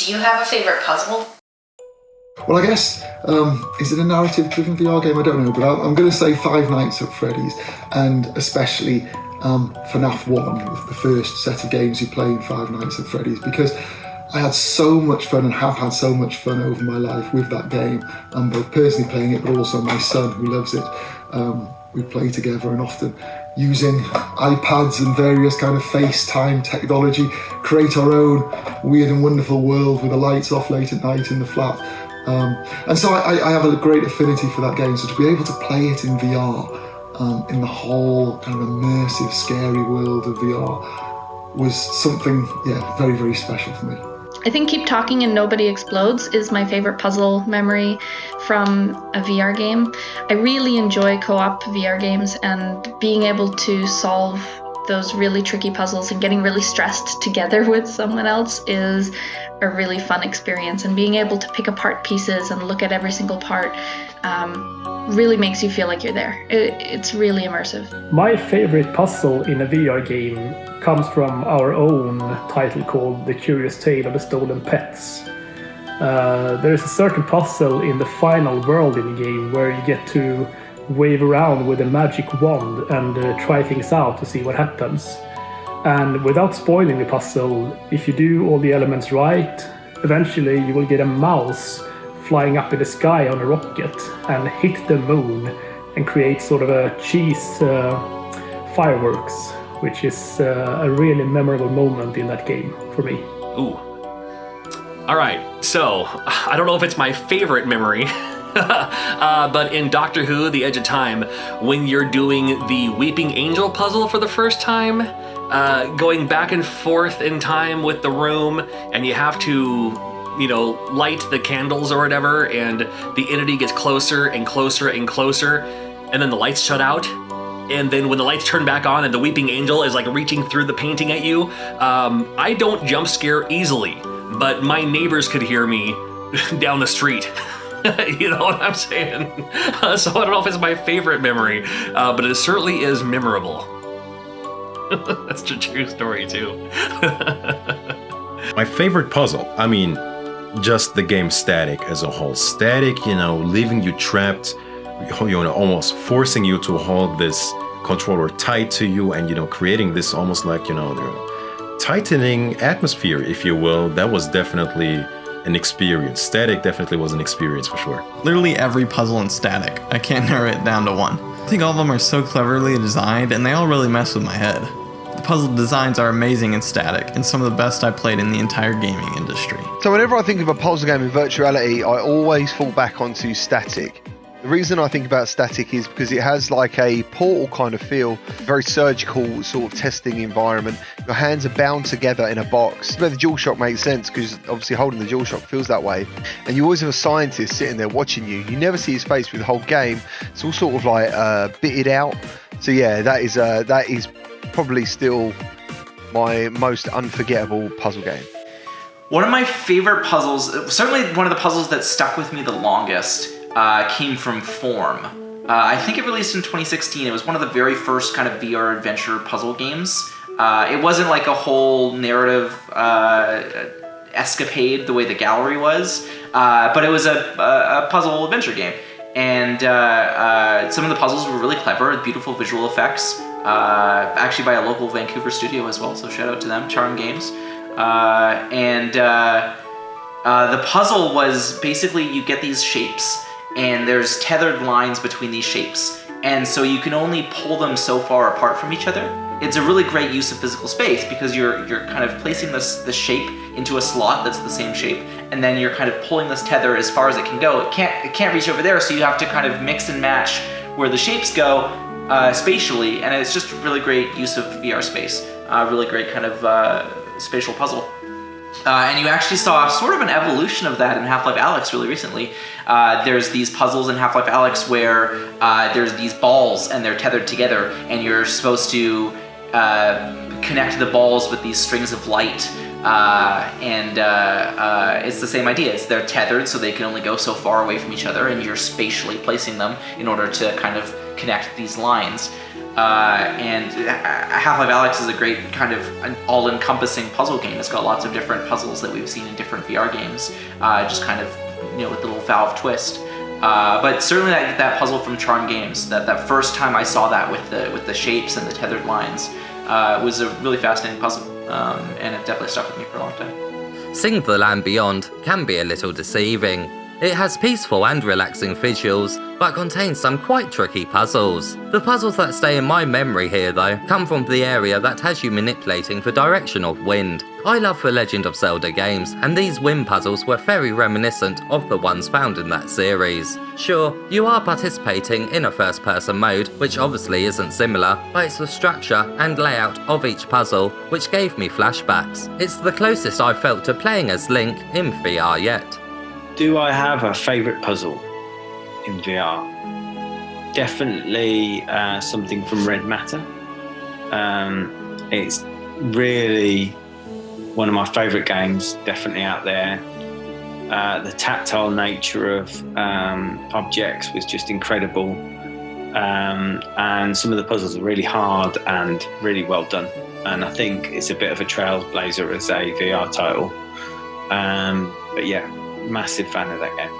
Do you have a favorite puzzle? Well, I guess, is it a narrative-driven VR game? I don't know, but I'm going to say Five Nights at Freddy's, and especially FNAF 1, the first set of games you play in Five Nights at Freddy's, because I had so much fun and have had so much fun over my life with that game, both personally playing it, but also my son who loves it. We play together and often using iPads and various kind of FaceTime technology, create our own weird and wonderful world with the lights off late at night in the flat. And so I have a great affinity for that game, so to be able to play it in VR, in the whole kind of immersive, scary world of VR, was something, very, very special for me. I think Keep Talking and Nobody Explodes is my favorite puzzle memory from a VR game. I really enjoy co-op VR games, and being able to solve those really tricky puzzles and getting really stressed together with someone else is a really fun experience. And being able to pick apart pieces and look at every single part really makes you feel like you're there. It's really immersive. My favorite puzzle in a VR game comes from our own title called The Curious Tale of the Stolen Pets. There is a certain puzzle in the final world in the game where you get to wave around with a magic wand and try things out to see what happens. And without spoiling the puzzle, if you do all the elements right, eventually you will get a mouse flying up in the sky on a rocket and hit the moon and create sort of a cheese fireworks, which is a really memorable moment in that game for me. Ooh. All right, so I don't know if it's my favorite memory, but in Doctor Who, The Edge of Time, when you're doing the Weeping Angel puzzle for the first time, going back and forth in time with the room, and you have to, light the candles or whatever, and the entity gets closer and closer and closer, and then the lights shut out. And then when the lights turn back on and the Weeping Angel is like reaching through the painting at you, I don't jump scare easily, but my neighbors could hear me down the street. You know what I'm saying? So I don't know if it's my favorite memory, but it certainly is memorable. That's a true story too. My favorite puzzle, just the game Static as a whole. Static, leaving you trapped, almost forcing you to hold this controller tight to you and, creating this almost like, the tightening atmosphere, if you will. That was definitely an experience. Static definitely was an experience for sure. Literally every puzzle in Static. I can't narrow it down to one. I think all of them are so cleverly designed, and they all really mess with my head. The puzzle designs are amazing in Static, and some of the best I've played in the entire gaming industry. So whenever I think of a puzzle game in virtuality, I always fall back onto Static. The reason I think about Static is because it has like a Portal kind of feel, very surgical sort of testing environment. Your hands are bound together in a box. Where the DualShock makes sense, because obviously holding the DualShock feels that way. And you always have a scientist sitting there watching you. You never see his face through the whole game. It's all sort of like bitted out. So yeah, that is probably still my most unforgettable puzzle game. One of my favorite puzzles, certainly one of the puzzles that stuck with me the longest, came from Form. I think it released in 2016. It was one of the very first kind of VR adventure puzzle games. It wasn't like a whole narrative escapade the way the Gallery was, but it was a puzzle adventure game. And some of the puzzles were really clever, beautiful visual effects, actually by a local Vancouver studio as well, so shout out to them, Charm Games. The puzzle was basically you get these shapes, and there's tethered lines between these shapes, and so you can only pull them so far apart from each other. It's a really great use of physical space because you're kind of placing the shape into a slot that's the same shape, and then you're kind of pulling this tether as far as it can go. It can't reach over there, so you have to kind of mix and match where the shapes go spatially, and it's just really great use of VR space. Really great kind of spatial puzzle. And you actually saw sort of an evolution of that in Half-Life Alyx really recently. There's these puzzles in Half-Life Alyx where there's these balls and they're tethered together, and you're supposed to connect the balls with these strings of light. It's the same idea. They're tethered, so they can only go so far away from each other, and you're spatially placing them in order to kind of connect these lines. And Half-Life Alyx is a great kind of all-encompassing puzzle game. It's got lots of different puzzles that we've seen in different VR games, just kind of, with the little Valve twist. But certainly that puzzle from Charm Games, that first time I saw that with the shapes and the tethered lines, was a really fascinating puzzle, and it definitely stuck with me for a long time. Sing the Land Beyond can be a little deceiving. It has peaceful and relaxing visuals, but contains some quite tricky puzzles. The puzzles that stay in my memory here, though, come from the area that has you manipulating the direction of wind. I love the Legend of Zelda games, and these wind puzzles were very reminiscent of the ones found in that series. Sure, you are participating in a first-person mode, which obviously isn't similar, but it's the structure and layout of each puzzle which gave me flashbacks. It's the closest I've felt to playing as Link in VR yet. Do I have a favourite puzzle in VR? Definitely something from Red Matter. It's really one of my favourite games, definitely out there. The tactile nature of objects was just incredible. And some of the puzzles are really hard and really well done. And I think it's a bit of a trailblazer as a VR title. But yeah, massive fan of that game.